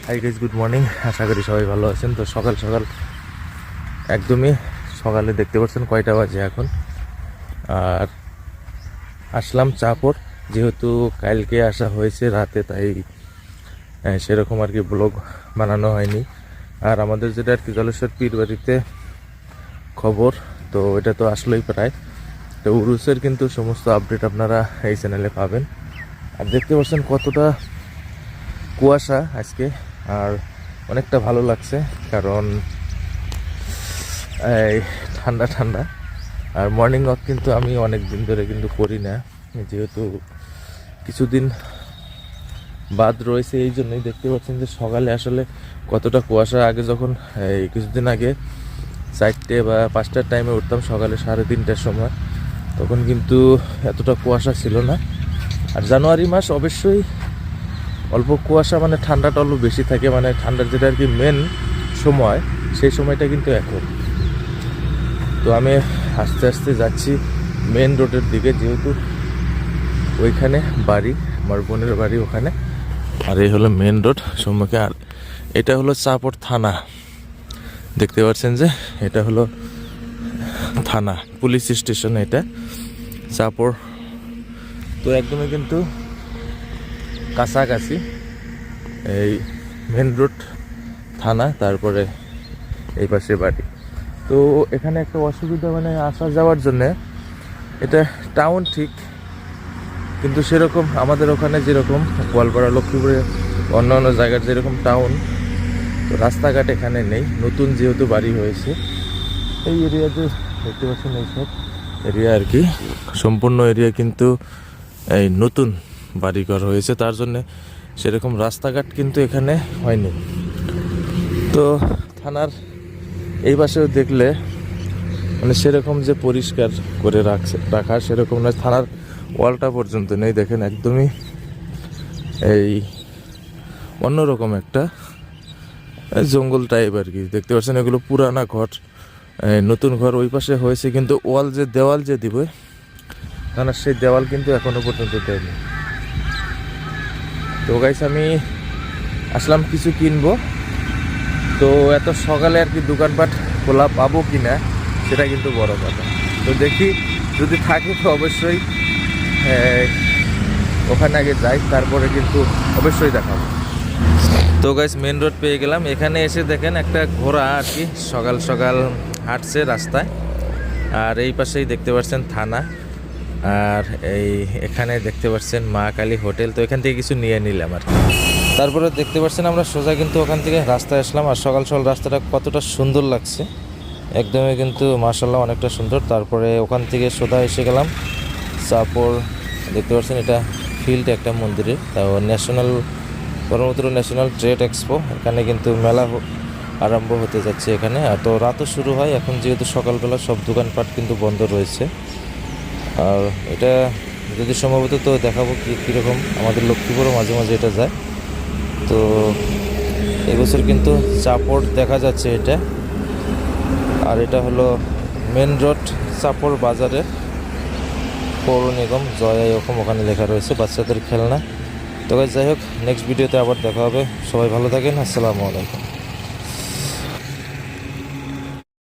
High guys, good morning. আশা করি সবাই ভালো আছেন। তো সকাল সকাল একদমই সকালে দেখতে পাচ্ছেন কয়টা বাজে এখন। আর আসলাম চাপড়, যেহেতু কালকে আসা হয়েছে রাতে, তাই সেরকম আর কি ব্লগ বানানো হয়নি। আর আমাদের যেটা আর কি জলেশ্বর পীর বাড়িতে খবর, তো এটা তো আসলেই প্রায়। তো উরুসের কিন্তু সমস্ত আপডেট আপনারা এই চ্যানেলে পাবেন। আর দেখতে পাচ্ছেন কতটা কুয়াশা আজকে, আর অনেকটা ভালো লাগছে, কারণ এই ঠান্ডা ঠান্ডা। আর মর্নিং ওয়াক কিন্তু আমি অনেক দিন ধরে কিন্তু করি না, যেহেতু কিছুদিন বাদ রয়েছে, এই জন্যই দেখতে পাচ্ছেন যে সকালে আসলে কতটা কুয়াশা। আগে যখন এই কিছুদিন আগে 4টে বা 5টার টাইমে উঠতাম, সকালে 3:30টার সময়, তখন কিন্তু এতটা কুয়াশা ছিল না। আর জানুয়ারি মাস অবশ্যই অল্প কুয়াশা, মানে ঠান্ডাটা অল্প বেশি থাকে, মানে ঠান্ডার যেটা আর কি মেন সময়, সেই সময়টা কিন্তু এখন। তো আমি আস্তে আস্তে যাচ্ছি মেন রোডের দিকে, যেহেতু ওইখানে বাড়ি, আমার বোনের বাড়ি ওখানে। আর এই হলো মেন রোড সম্মুখে। আর এটা হলো চাপড় থানা, দেখতে পাচ্ছেন যে এটা হলো থানা, পুলিশ স্টেশন এটা চাপড়। তো একদমই কিন্তু কাছাকাছি এই মেন রোড থানা, তারপরে এই পাশে বাড়ি। তো এখানে একটা অসুবিধা, মানে আসা যাওয়ার জন্যে, এটা টাউন ঠিক, কিন্তু সেরকম আমাদের ওখানে যেরকম গোয়ালপাড়া, লক্ষ্মীপুরে, অন্য অন্য জায়গার যেরকম টাউন, তো রাস্তাঘাট এখানে নেই। নতুন যেহেতু বাড়ি হয়েছে এই এরিয়াতে, দেখতে পাচ্ছেন এইসব এরিয়া আর কি, সম্পূর্ণ এরিয়া কিন্তু এই নতুন বাড়িঘর হয়েছে, তার জন্যে সেরকম রাস্তাঘাট কিন্তু এখানে হয়নি। তো থানার এই পাশেও দেখলে মানে সেরকম যে পরিষ্কার করে রাখা সেরকম নয়, থানার ওয়ালটা পর্যন্ত নেই। দেখেন একদমই এই অন্যরকম একটা জঙ্গল টাইপ আর কি, দেখতে পাচ্ছেন। এগুলো পুরানা ঘর, নতুন ঘর ওই পাশে হয়েছে, কিন্তু ওয়াল যে দেওয়াল যে দিবে থানার, সেই দেওয়াল কিন্তু এখনো পর্যন্ত দেয়নি। তো গাইস, আমি আসলাম কিছু কিনবো। তো এত সকালে আর কি দোকানপাট খোলা পাবো কিনা সেটা কিন্তু বড় কথা। তো দেখি, যদি থাকে তো অবশ্যই ওখানে আগে যাই, তারপরে কিন্তু অবশ্যই দেখাবো। তো গাইস, মেন রোড পেয়ে গেলাম। এখানে এসে দেখেন একটা ঘোড়া আর কি সকাল সকাল হাঁটছে রাস্তায়। আর এই পাশেই দেখতে পাচ্ছেন থানা, আর এখানে দেখতে পাচ্ছেন মা কালী হোটেল। তো এখান থেকে কিছু নিয়ে নিলাম আর কি। তারপরে দেখতে পাচ্ছেন আমরা সোজা কিন্তু ওখান থেকে রাস্তায় আসলাম। আর সকাল সকাল রাস্তাটা কতটা সুন্দর লাগছে, একদমই কিন্তু মাশাআল্লাহ অনেকটা সুন্দর। তারপরে ওখান থেকে সোজা এসে গেলাম চাপড়, দেখতে পাচ্ছেন এটা ফিল্ড একটা মন্দিরে, তাও ধর্মপুর ন্যাশনাল ট্রেড এক্সপো, এখানে কিন্তু মেলা আরম্ভ হতে যাচ্ছে এখানে। আর তো রাতও শুরু হয় এখন, যেহেতু সকালবেলা সব দোকানপাট কিন্তু বন্ধ রয়েছে। আর এটা যদি সম্ভবত তো দেখাবো কীরকম, আমাদের লক্ষ্মীপুরও মাঝে মাঝে এটা যায়। তো এবছর কিন্তু চাপড় দেখা যাচ্ছে এটা। আর এটা হলো মেন রোড চাপড় বাজারের পৌর নিগম, জয়া এরকম ওখানে লেখা রয়েছে, বাচ্চাদের খেলনা। তো যাই হোক, নেক্সট ভিডিওতে আবার দেখা হবে। সবাই ভালো থাকেন, আসসালামু আলাইকুম।